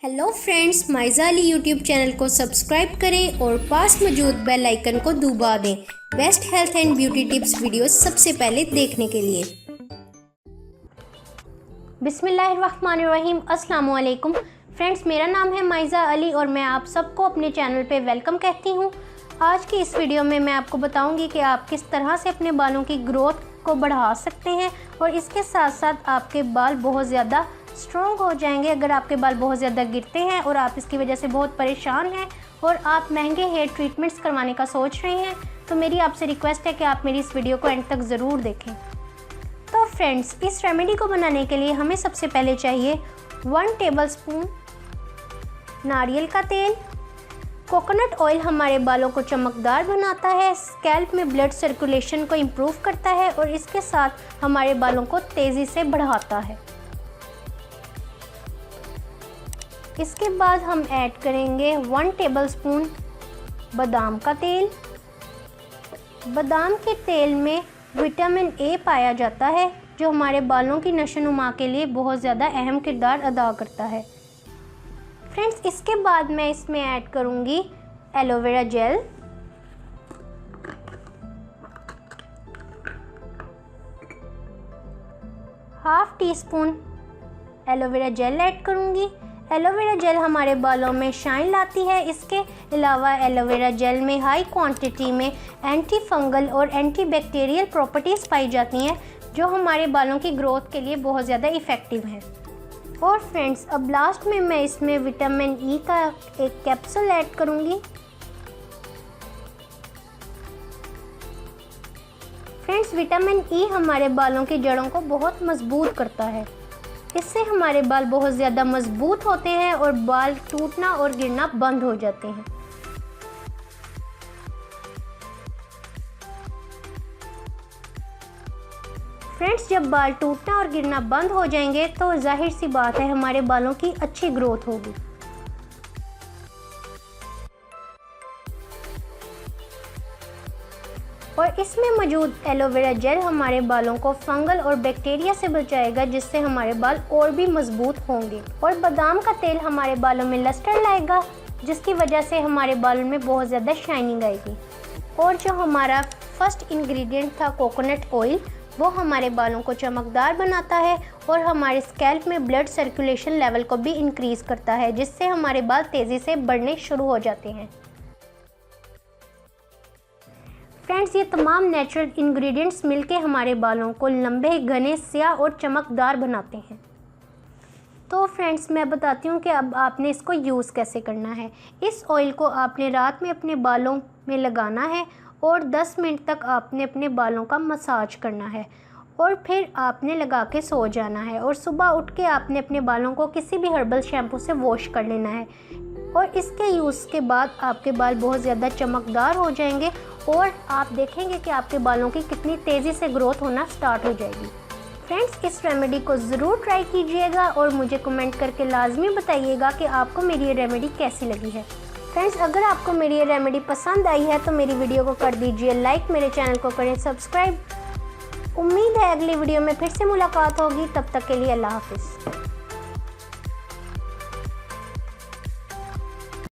Hello friends, Maiza Ali YouTube channel को subscribe करें और पास मौजूद बेल आइकन को दबा दें best health and beauty tips videos सबसे पहले देखने के लिए। बिस्मिल्लाहिर्रहमानिर्रहीम, अस्सलाम वालेकुम फ्रेंड्स, मेरा नाम है माइज़ा अली और मैं आप सबको अपने चैनल पे वेलकम कहती हूँ। आज की इस वीडियो में मैं आपको बताऊँगी कि आप किस तरह से अपने बालों की ग्रोथ को बढ़ा सकते हैं और इसके साथ साथ आपके बाल बहुत ज़्यादा स्ट्रॉन्ग हो जाएंगे। अगर आपके बाल बहुत ज़्यादा गिरते हैं और आप इसकी वजह से बहुत परेशान हैं और आप महंगे हेयर ट्रीटमेंट्स करवाने का सोच रहे हैं, तो मेरी आपसे रिक्वेस्ट है कि आप मेरी इस वीडियो को एंड तक ज़रूर देखें। तो फ्रेंड्स, इस रेमेडी को बनाने के लिए हमें सबसे पहले चाहिए 1 टेबलस्पून नारियल का तेल। कोकोनट ऑयल हमारे बालों को चमकदार बनाता है, स्कैल्प में ब्लड सर्कुलेशन को इम्प्रूव करता है और इसके साथ हमारे बालों को तेज़ी से बढ़ाता है। इसके बाद हम ऐड करेंगे 1 टेबलस्पून बादाम का तेल। बादाम के तेल में विटामिन ए पाया जाता है जो हमारे बालों की नशोनुमा के लिए बहुत ज़्यादा अहम किरदार अदा करता है। फ्रेंड्स, इसके बाद मैं इसमें ऐड करूँगी aloe vera gel. Half tea spoon aloe vera gel add करूँगी। एलोवेरा जेल हमारे बालों में शाइन लाती है। इसके अलावा एलोवेरा जेल में हाई क्वांटिटी में एंटी फंगल और एंटी बैक्टीरियल प्रॉपर्टीज़ पाई जाती हैं जो हमारे बालों की ग्रोथ के लिए बहुत ज़्यादा इफ़ेक्टिव हैं। और फ्रेंड्स, अब लास्ट में मैं इसमें विटामिन ई का एक कैप्सूल ऐड करूँगी। फ्रेंड्स, विटामिन ई हमारे बालों की जड़ों को बहुत मजबूत करता है। इससे हमारे बाल बहुत ज़्यादा मजबूत होते हैं और बाल टूटना और गिरना बंद हो जाते हैं। फ्रेंड्स, जब बाल टूटना और गिरना बंद हो जाएंगे तो जाहिर सी बात है हमारे बालों की अच्छी ग्रोथ होगी। और इसमें मौजूद एलोवेरा जेल हमारे बालों को फंगल और बैक्टीरिया से बचाएगा जिससे हमारे बाल और भी मजबूत होंगे। और बादाम का तेल हमारे बालों में लस्टर लाएगा जिसकी वजह से हमारे बालों में बहुत ज़्यादा शाइनिंग आएगी। और जो हमारा फर्स्ट इंग्रेडिएंट था कोकोनट ऑयल, वो हमारे बालों को चमकदार बनाता है और हमारे स्कैल्प में ब्लड सर्कुलेशन लेवल को भी इंक्रीज़ करता है जिससे हमारे बाल तेज़ी से बढ़ने शुरू हो जाते हैं। फ्रेंड्स, ये तमाम नेचुरल इंग्रेडिएंट्स मिलके हमारे बालों को लंबे, घने, स्याह और चमकदार बनाते हैं। तो फ्रेंड्स, मैं बताती हूँ कि अब आपने इसको यूज़ कैसे करना है। इस ऑयल को आपने रात में अपने बालों में लगाना है और 10 मिनट तक आपने अपने बालों का मसाज करना है और फिर आपने लगा के सो जाना है। और सुबह उठ के आपने अपने बालों को किसी भी हर्बल शैम्पू से वॉश कर लेना है और इसके यूज़ के बाद आपके बाल बहुत ज़्यादा चमकदार हो जाएंगे और आप देखेंगे कि आपके बालों की कितनी तेज़ी से ग्रोथ होना स्टार्ट हो जाएगी। फ्रेंड्स, इस रेमेडी को ज़रूर ट्राई कीजिएगा और मुझे कमेंट करके लाजमी बताइएगा कि आपको मेरी ये रेमेडी कैसी लगी है। फ्रेंड्स, अगर आपको मेरी ये रेमेडी पसंद आई है तो मेरी वीडियो को कर दीजिए लाइक, मेरे चैनल को करें सब्सक्राइब। उम्मीद है अगली वीडियो में फिर से मुलाकात होगी। तब तक के लिए अल्लाह हाफिज़।